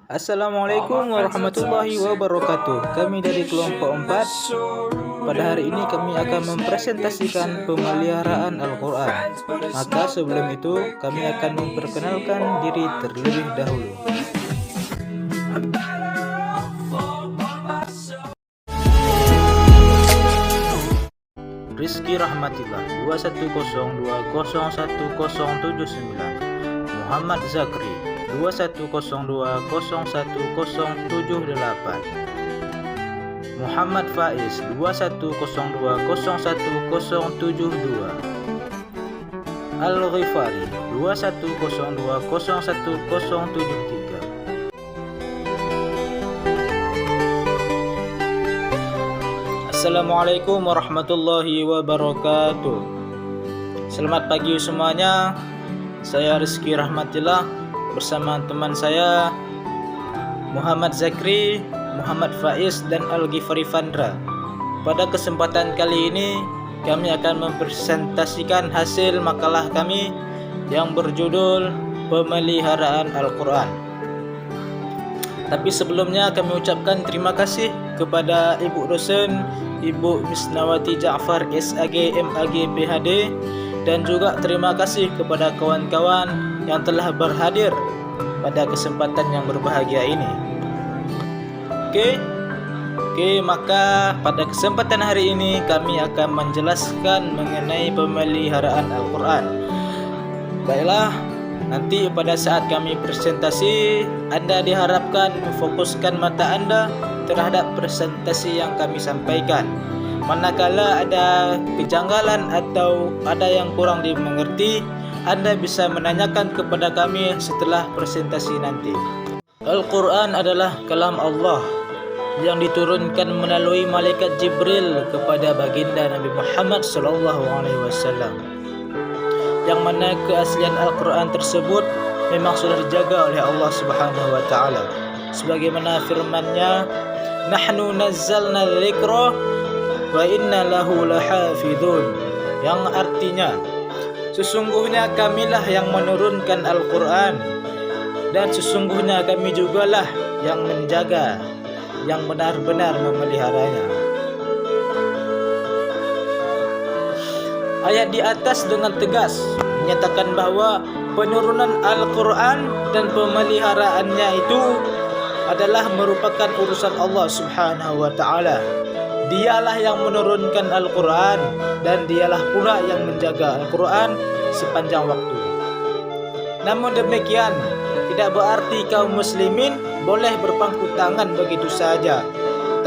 Assalamualaikum warahmatullahi wabarakatuh. Kami dari kelompok 4. Pada hari ini kami akan mempresentasikan pemeliharaan Al-Quran. Maka sebelum itu kami akan memperkenalkan diri terlebih dahulu. Rizky Rahmatillah 210201079. Muhammad Zakri 2102010078. Muhammad Faiz 2102010072. Al-Ghifari 2102011073. Assalamualaikum warahmatullahi wabarakatuh. Selamat pagi semuanya. Saya Rizky Rahmatillah bersama teman saya Muhammad Zakri, Muhammad Faiz dan Al-Ghifari Fandra. Pada kesempatan kali ini kami akan mempresentasikan hasil makalah kami yang berjudul Pemeliharaan Al-Quran. Tapi sebelumnya kami ucapkan terima kasih kepada Ibu dosen Ibu Misnawati Ja'far SAG MAG PhD, dan juga terima kasih kepada kawan-kawan yang telah berhadir pada kesempatan yang berbahagia ini. Oke, maka pada kesempatan hari ini kami akan menjelaskan mengenai pemeliharaan Al-Quran. Baiklah, nanti pada saat kami presentasi, Anda diharapkan memfokuskan mata Anda terhadap presentasi yang kami sampaikan. Manakala ada kejanggalan atau ada yang kurang dimengerti, Anda bisa menanyakan kepada kami setelah presentasi nanti. Al-Quran adalah kalam Allah yang diturunkan melalui malaikat Jibril kepada baginda Nabi Muhammad SAW. Yang mana keaslian Al-Quran tersebut memang sudah dijaga oleh Allah Subhanahu wa taala. Sebagaimana firman-Nya, "Nahnu nazzalna dzikra wa inna lahu lahafidun," yang artinya sesungguhnya kamilah yang menurunkan Al-Quran dan sesungguhnya kami jugalah yang menjaga, yang benar-benar memeliharanya. Ayat di atas dengan tegas menyatakan bahwa penurunan Al-Quran dan pemeliharaannya itu adalah merupakan urusan Allah Subhanahu wa taala. Dialah yang menurunkan Al-Quran dan dialah pula yang menjaga Al-Quran sepanjang waktu. Namun demikian tidak berarti kaum muslimin boleh berpangku tangan begitu saja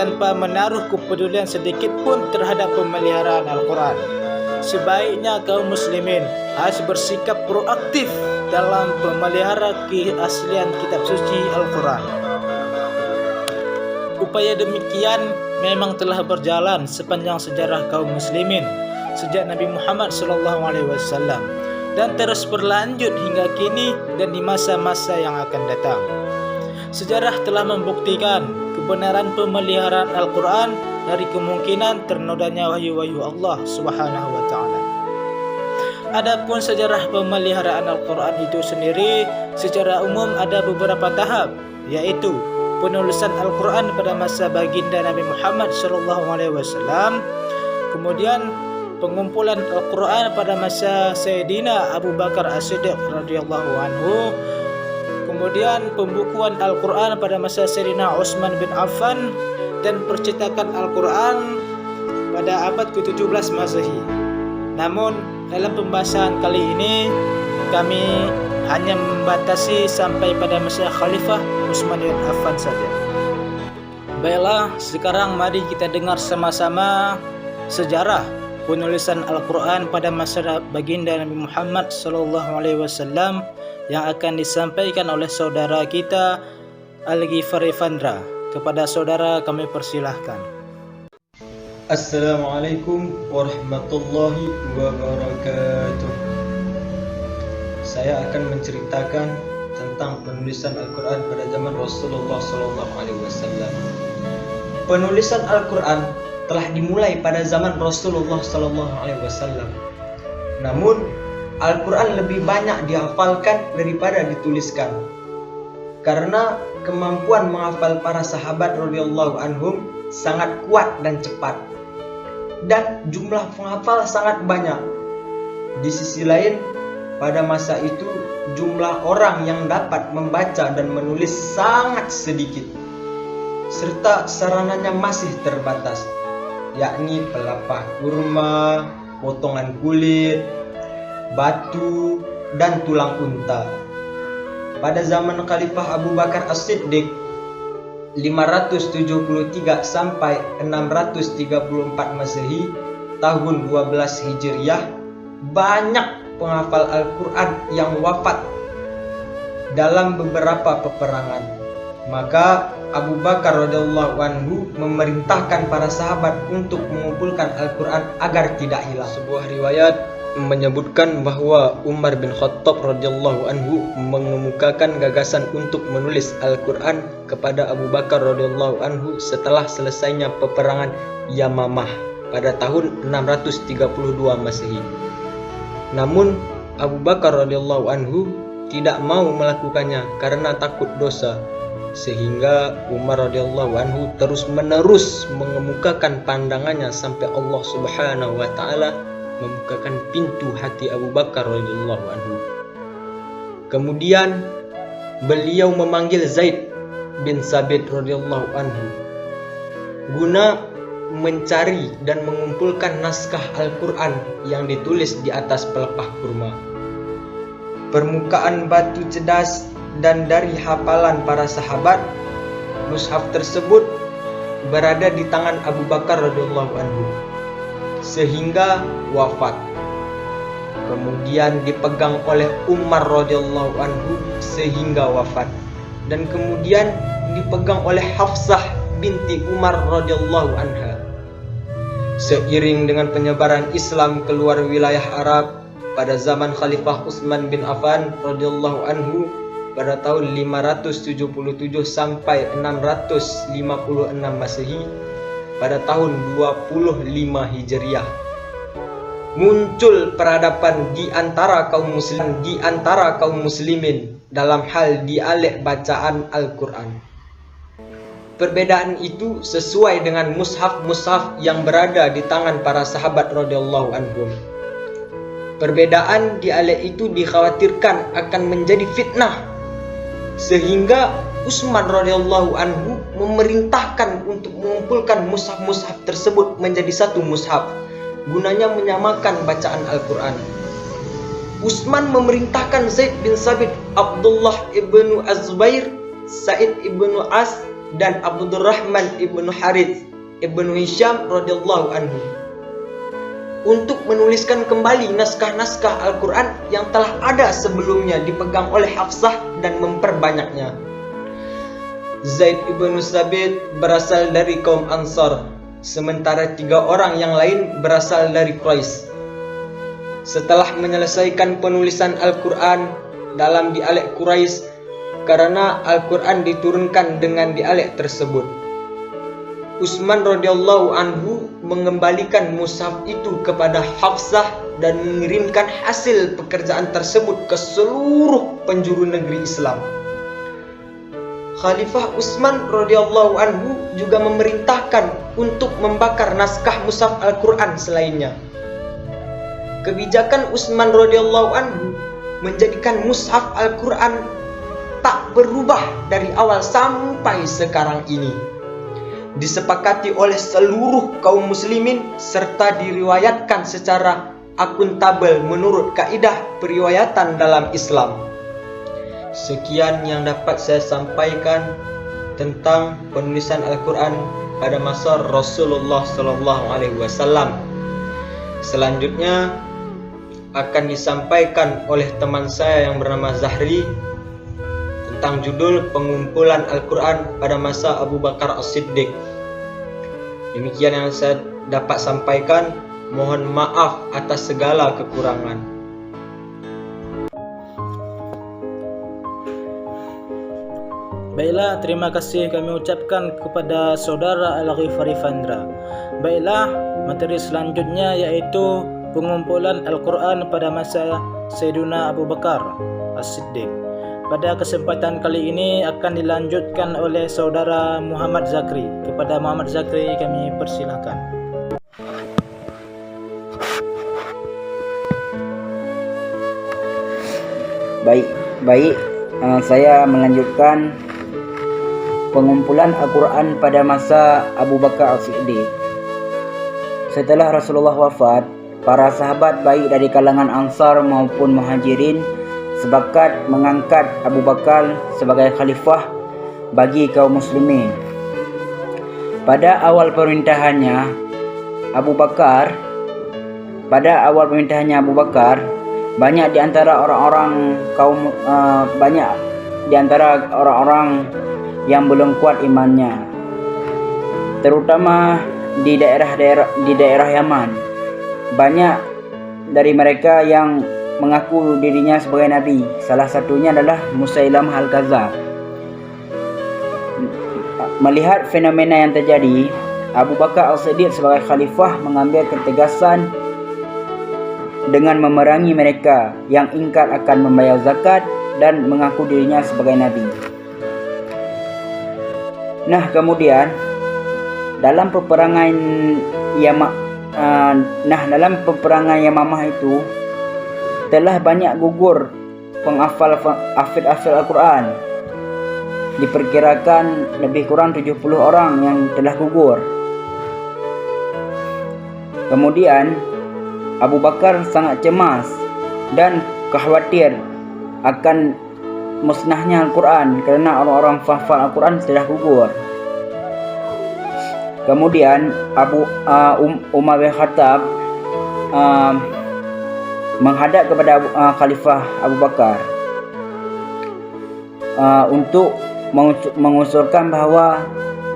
tanpa menaruh kepedulian sedikit pun terhadap pemeliharaan Al-Quran. Sebaiknya kaum muslimin harus bersikap proaktif dalam memelihara keaslian kitab suci Al-Quran. Upaya demikian memang telah berjalan sepanjang sejarah kaum muslimin sejak Nabi Muhammad SAW dan terus berlanjut hingga kini dan di masa-masa yang akan datang. Sejarah telah membuktikan kebenaran pemeliharaan Al-Quran dari kemungkinan ternodanya wahyu-wahyu Allah Subhanahu wa taala. Adapun sejarah pemeliharaan Al-Quran itu sendiri secara umum ada beberapa tahap, yaitu penulisan Al-Quran pada masa baginda Nabi Muhammad SAW, kemudian pengumpulan Al-Quran pada masa Sayyidina Abu Bakar As-Siddiq radhiyallahu anhu, kemudian pembukuan Al-Quran pada masa Sayyidina Utsman bin Affan, dan percetakan Al-Quran pada abad ke-17 Masehi. Namun dalam pembahasan kali ini kami hanya membatasi sampai pada masa Khalifah Utsman bin Affan saja. Baiklah, sekarang mari kita dengar sama-sama sejarah penulisan Al-Quran pada masa baginda Nabi Muhammad SAW yang akan disampaikan oleh saudara kita Al-Ghifari Fandra. Kepada saudara kami persilahkan. Assalamualaikum warahmatullahi wabarakatuh. Saya akan menceritakan tentang penulisan Al-Quran pada zaman Rasulullah SAW. Penulisan Al-Quran telah dimulai pada zaman Rasulullah SAW. Namun Al-Quran lebih banyak dihafalkan daripada dituliskan. karena kemampuan menghafal para sahabat radhiyallahu anhum sangat kuat dan cepat, dan jumlah penghafal sangat banyak. Di sisi lain, pada masa itu jumlah orang yang dapat membaca dan menulis sangat sedikit, serta sarananya masih terbatas, yakni pelepah kurma, potongan kulit, batu, dan tulang unta. Pada zaman Khalifah Abu Bakar As-Siddiq 573 sampai 634 Masehi, tahun 12 Hijriah, banyak penghafal Al-Quran yang wafat dalam beberapa peperangan. Maka Abu Bakar radhiyallahu anhu memerintahkan para sahabat untuk mengumpulkan Al-Quran agar tidak hilang. Sebuah riwayat menyebutkan bahwa Umar bin Khattab radhiyallahu anhu mengemukakan gagasan untuk menulis Al-Quran kepada Abu Bakar radhiyallahu anhu setelah selesainya peperangan Yamamah pada tahun 632 Masehi. Namun Abu Bakar radhiyallahu anhu tidak mau melakukannya karena takut dosa, sehingga Umar radhiyallahu anhu terus-menerus mengemukakan pandangannya sampai Allah Subhanahu wa taala membukakan pintu hati Abu Bakar radhiyallahu anhu. Kemudian beliau memanggil Zaid bin Sabit radhiyallahu anhu guna mencari dan mengumpulkan naskah Al-Quran yang ditulis di atas pelepah kurma. Permukaan batu cedas dan dari hafalan para sahabat, mushaf tersebut berada di tangan Abu Bakar radhiyallahu anhu sehingga wafat. Kemudian dipegang oleh Umar radhiyallahu anhu sehingga wafat, dan kemudian dipegang oleh Hafsah binti Umar radhiyallahu anha. Seiring dengan penyebaran Islam keluar wilayah Arab pada zaman Khalifah Utsman bin Affan radhiyallahu anhu pada tahun 577 sampai 656 Masehi, pada tahun 25 Hijriah, muncul peradaban di antara kaum muslimin dalam hal dialek bacaan Al-Quran. Perbedaan itu sesuai dengan mushaf-mushaf yang berada di tangan para sahabat radhiyallahu anhum. Perbedaan dialek itu dikhawatirkan akan menjadi fitnah, sehingga Utsman radhiyallahu anhu memerintahkan untuk mengumpulkan mushaf-mushaf tersebut menjadi satu mushaf, gunanya menyamakan bacaan Al-Quran. Utsman memerintahkan Zaid bin Sabit, Abdullah ibnu Az-Zubair, Sa'id ibnu As, dan Abdurrahman ibnu Harith ibnu Hisham radhiyallahu anhu untuk menuliskan kembali naskah-naskah Al-Quran yang telah ada sebelumnya dipegang oleh Hafsah dan memperbanyaknya. Zaid ibnu Sabit berasal dari kaum Ansar, sementara 3 orang yang lain berasal dari Quraisy. Setelah menyelesaikan penulisan Al-Quran dalam dialek Quraisy, karena Al-Quran diturunkan dengan dialek tersebut, Utsman radhiyallahu anhu mengembalikan mushaf itu kepada Hafsah dan mengirimkan hasil pekerjaan tersebut ke seluruh penjuru negeri Islam. Khalifah Utsman radhiyallahu anhu juga memerintahkan untuk membakar naskah mushaf Al-Quran selainnya. Kebijakan Utsman radhiyallahu anhu menjadikan mushaf Al-Quran tak berubah dari awal sampai sekarang ini, disepakati oleh seluruh kaum muslimin serta diriwayatkan secara akuntabel menurut kaidah periwayatan dalam Islam. Sekian yang dapat saya sampaikan tentang penulisan Al-Quran pada masa Rasulullah SAW. Selanjutnya akan disampaikan oleh teman saya yang bernama Zahri tentang judul pengumpulan Al-Quran pada masa Abu Bakar As-Siddiq. Demikian yang saya dapat sampaikan. Mohon maaf atas segala kekurangan. Baiklah, terima kasih kami ucapkan kepada saudara Al-Ghifari Fandra. Baiklah, materi selanjutnya yaitu pengumpulan Al-Quran pada masa Sayyidina Abu Bakar As-Siddiq. Pada kesempatan kali ini akan dilanjutkan oleh saudara Muhammad Zakri. Kepada Muhammad Zakri kami persilakan. Baik, saya melanjutkan pengumpulan Al-Quran pada masa Abu Bakar As-Siddiq. Setelah Rasulullah wafat, para sahabat baik dari kalangan Ansar maupun Muhajirin sepakat mengangkat Abu Bakar sebagai khalifah bagi kaum muslimin. Pada awal pemerintahannya Abu Bakar, banyak di antara orang-orang yang belum kuat imannya, terutama di daerah Yaman. Banyak dari mereka yang mengaku dirinya sebagai nabi. Salah satunya adalah Musailamah Al-Kadzdzab. Melihat fenomena yang terjadi, Abu Bakar As-Siddiq sebagai khalifah mengambil ketegasan dengan memerangi mereka yang ingkar akan membayar zakat dan mengaku dirinya sebagai nabi. Nah, kemudian dalam peperangan Yamamah itu telah banyak gugur penghafal Al-Quran. Diperkirakan lebih kurang 70 orang yang telah gugur. Kemudian Abu Bakar sangat cemas dan khawatir akan musnahnya Al-Quran kerana orang-orang penghafal Al-Quran telah gugur. Kemudian Umar bin Khattab menghadap kepada Khalifah Abu Bakar untuk mengusulkan bahawa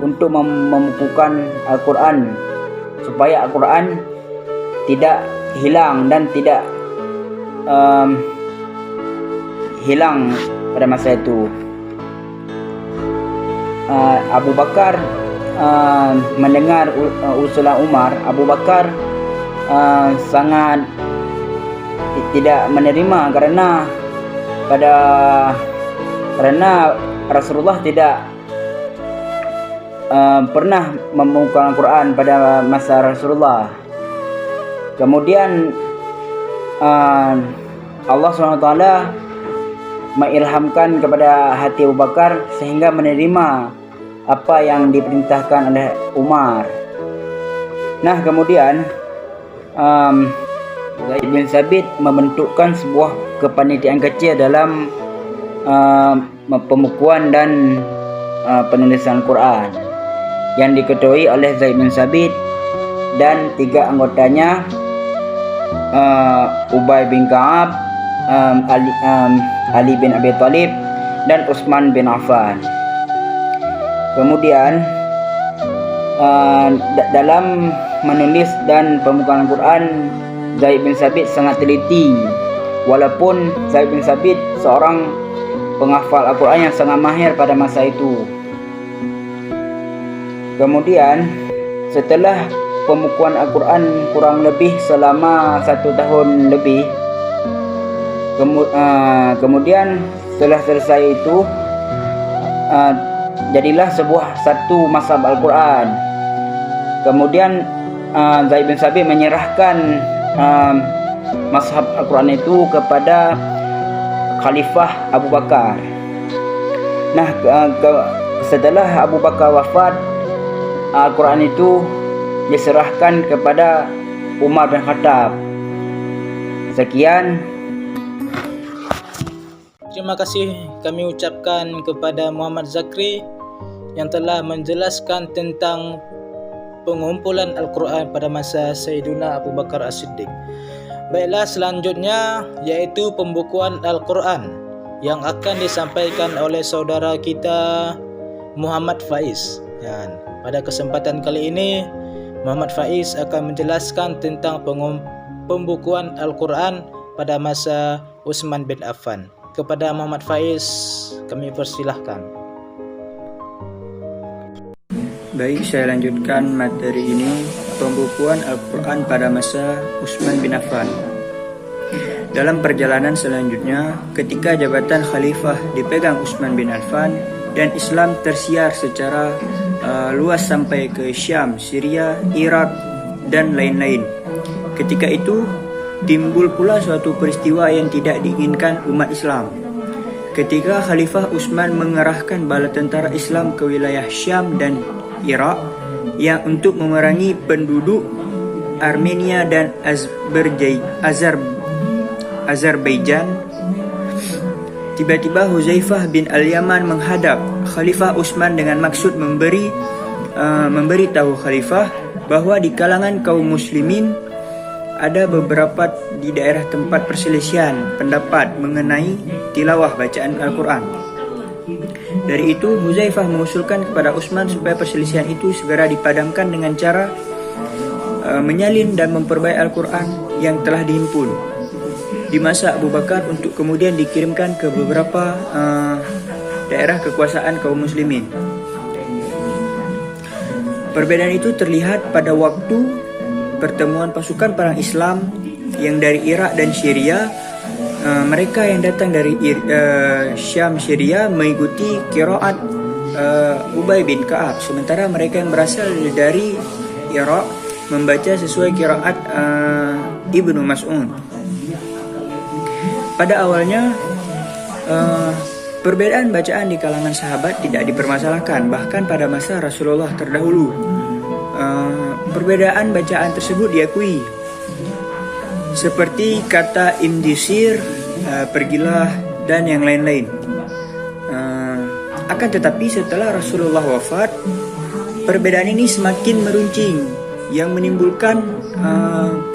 untuk membukukan Al-Quran supaya Al-Quran tidak hilang dan tidak hilang pada masa itu. Abu Bakar mendengar usulan Umar. Abu Bakar sangat tidak menerima karena Rasulullah tidak pernah membuka Al-Quran pada masa Rasulullah. Kemudian Allah SWT mengilhamkan kepada hati Abu Bakar sehingga menerima apa yang diperintahkan oleh Umar. Nah, kemudian Zaid bin Sabit membentukkan sebuah kepanitiaan kecil dalam pembukuan dan penulisan Quran yang diketuai oleh Zaid bin Sabit dan 3 anggotanya, Ubay bin Ka'ab, Ali bin Abi Thalib dan Utsman bin Affan. Kemudian dalam menulis dan pembukaan Al-Quran, Zaid bin Sabit sangat teliti. Walaupun Zaid bin Sabit seorang penghafal Al-Quran yang sangat mahir pada masa itu. Kemudian setelah pembukuan Al-Quran kurang lebih selama 1 tahun lebih, kemudian setelah selesai itu jadilah satu mashaf Al-Quran. Kemudian Zaid bin Sabit menyerahkan mashaf Al-Quran itu kepada Khalifah Abu Bakar. Nah, setelah Abu Bakar wafat, Al-Quran itu diserahkan kepada Umar bin Khattab. Sekian. Terima kasih kami ucapkan kepada Muhammad Zakri yang telah menjelaskan tentang pengumpulan Al-Quran pada masa Sayyiduna Abu Bakar As-Siddiq. Baiklah, selanjutnya yaitu pembukuan Al-Quran yang akan disampaikan oleh saudara kita Muhammad Faiz. Dan pada kesempatan kali ini Muhammad Faiz akan menjelaskan tentang pembukuan Al-Quran pada masa Utsman bin Affan. Kepada Muhammad Faiz kami persilahkan. Baik, saya lanjutkan materi ini, pembukuan Al-Quran pada masa Utsman bin Affan. Dalam perjalanan selanjutnya, ketika jabatan khalifah dipegang Utsman bin Affan dan Islam tersiar secara luas sampai ke Syam, Syria, Irak, dan lain-lain. Ketika itu, timbul pula suatu peristiwa yang tidak diinginkan umat Islam. Ketika Khalifah Utsman mengerahkan bala tentara Islam ke wilayah Syam dan Irak yang untuk memerangi penduduk Armenia dan Azerbaijan, tiba-tiba Huzaifah bin Al-Yaman menghadap Khalifah Utsman dengan maksud memberi tahu Khalifah bahwa di kalangan kaum muslimin ada beberapa di daerah tempat perselisihan pendapat mengenai tilawah bacaan Al-Quran. Dari itu, Huzaifah mengusulkan kepada Utsman supaya perselisihan itu segera dipadamkan dengan cara menyalin dan memperbaiki Al-Quran yang telah dihimpun di masa Abu Bakar untuk kemudian dikirimkan ke beberapa daerah kekuasaan kaum muslimin. Perbedaan itu terlihat pada waktu pertemuan pasukan perang Islam yang dari Irak dan Syria. Mereka yang datang dari Syam, Syria mengikuti qiraat Ubay bin Ka'ab, sementara mereka yang berasal dari Irak membaca sesuai qiraat Ibnu Mas'ud. Pada awalnya perbedaan bacaan di kalangan sahabat tidak dipermasalahkan, bahkan pada masa Rasulullah terdahulu perbedaan bacaan tersebut diakui, seperti kata indisir, pergilah, dan yang lain-lain. Akan tetapi setelah Rasulullah wafat, perbedaan ini semakin meruncing yang menimbulkan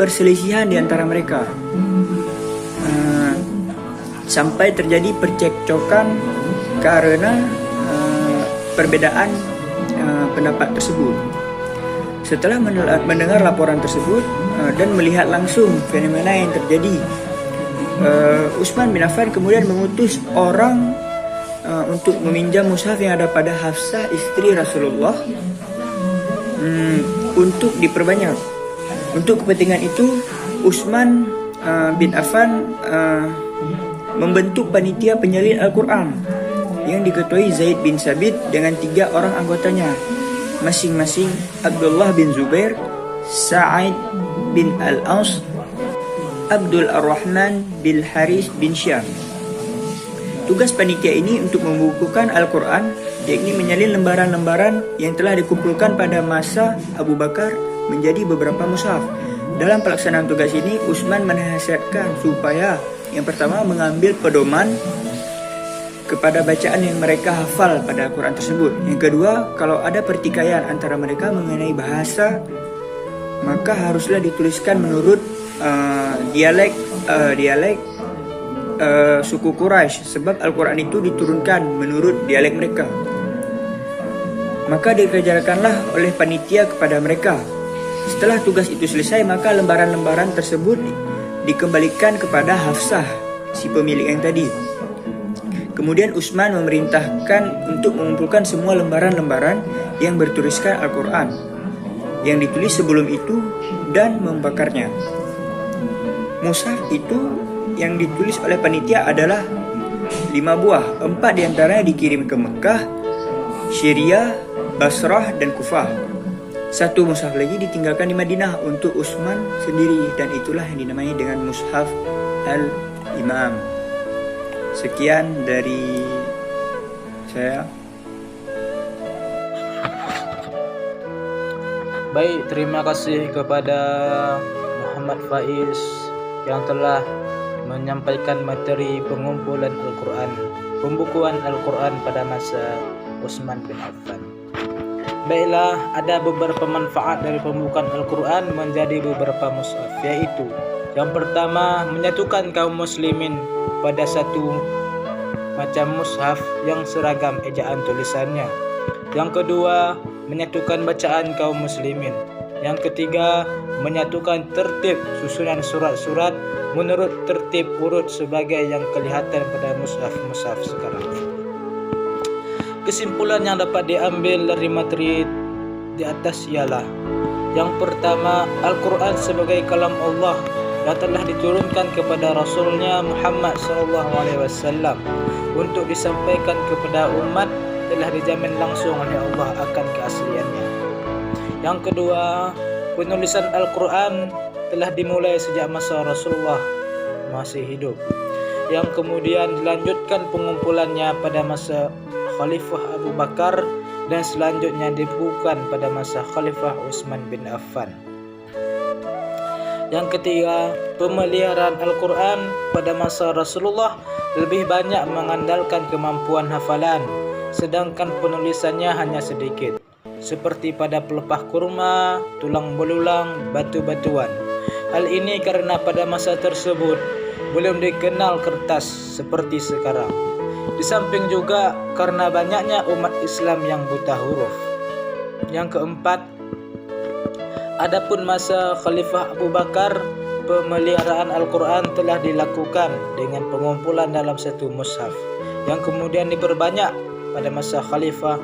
perselisihan di antara mereka, sampai terjadi percekcokan karena perbedaan pendapat tersebut. Setelah mendengar laporan tersebut dan melihat langsung fenomena yang terjadi, Utsman bin Affan kemudian mengutus orang untuk meminjam mushaf yang ada pada Hafsah istri Rasulullah untuk diperbanyak. Untuk kepentingan itu, Utsman bin Affan membentuk panitia penyalin Al-Quran yang diketuai Zaid bin Sabit dengan 3 orang anggotanya, masing-masing Abdullah bin Zubair, Sa'id bin Al-As, Abdul Ar-Rahman bin Haris bin Syam. Tugas panitia ini untuk membukukan Al-Quran, yakni menyalin lembaran-lembaran yang telah dikumpulkan pada masa Abu Bakar menjadi beberapa mushaf. Dalam pelaksanaan tugas ini, Utsman menasihatkan supaya yang pertama mengambil pedoman kepada bacaan yang mereka hafal pada Al-Quran tersebut. Yang kedua, kalau ada pertikaian antara mereka mengenai bahasa, maka haruslah dituliskan menurut dialek suku Quraisy, sebab Al-Quran itu diturunkan menurut dialek mereka. Maka dikerjakanlah oleh panitia kepada mereka. Setelah tugas itu selesai, maka lembaran-lembaran tersebut dikembalikan kepada Hafsah, si pemilik yang tadi. Kemudian Utsman memerintahkan untuk mengumpulkan semua lembaran-lembaran yang bertuliskan Al-Quran yang ditulis sebelum itu dan membakarnya. Mushaf itu yang ditulis oleh panitia adalah 5 buah. 4 diantaranya dikirim ke Mekah, Syria, Basrah, dan Kufah. 1 mushaf lagi ditinggalkan di Madinah untuk Utsman sendiri, dan itulah yang dinamai dengan Mushaf Al-Imam. Sekian dari saya. Baik, terima kasih kepada Muhammad Faiz yang telah menyampaikan materi pengumpulan Al-Quran, pembukuan Al-Quran pada masa Utsman bin Affan. Baiklah, ada beberapa manfaat dari pembukaan Al-Quran menjadi beberapa mushaf, yaitu yang pertama, menyatukan kaum muslimin pada satu macam mushaf yang seragam ejaan tulisannya. Yang kedua, menyatukan bacaan kaum muslimin. Yang ketiga, menyatukan tertib susunan surat-surat menurut tertib urut sebagai yang kelihatan pada mushaf-mushaf sekarang. Kesimpulan yang dapat diambil dari materi di atas ialah: yang pertama, Al-Quran sebagai kalam Allah dan telah diturunkan kepada Rasulnya Muhammad SAW untuk disampaikan kepada umat telah dijamin langsung oleh Allah akan keasliannya. Yang kedua, penulisan Al-Quran telah dimulai sejak masa Rasulullah masih hidup, yang kemudian dilanjutkan pengumpulannya pada masa Khalifah Abu Bakar dan selanjutnya dibukukan pada masa Khalifah Utsman bin Affan. Yang ketiga, pemeliharaan Al-Quran pada masa Rasulullah lebih banyak mengandalkan kemampuan hafalan, sedangkan penulisannya hanya sedikit, seperti pada pelepah kurma, tulang belulang, batu-batuan. Hal ini karena pada masa tersebut belum dikenal kertas seperti sekarang. Di samping juga karena banyaknya umat Islam yang buta huruf. Yang keempat, adapun masa Khalifah Abu Bakar, pemeliharaan Al-Quran telah dilakukan dengan pengumpulan dalam satu mushaf, yang kemudian diperbanyak pada masa Khalifah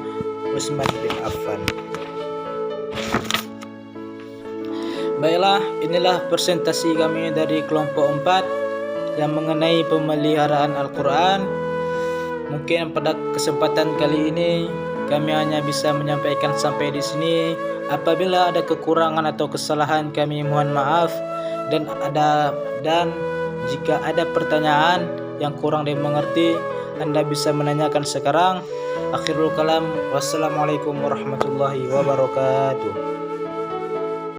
Utsman bin Affan. Baiklah, inilah presentasi kami dari kelompok 4 yang mengenai pemeliharaan Al-Quran. Mungkin pada kesempatan kali ini kami hanya bisa menyampaikan sampai di sini. Apabila ada kekurangan atau kesalahan, kami mohon maaf, dan jika ada pertanyaan yang kurang dimengerti, Anda bisa menanyakan sekarang. Akhirul kalam, wassalamualaikum warahmatullahi wabarakatuh.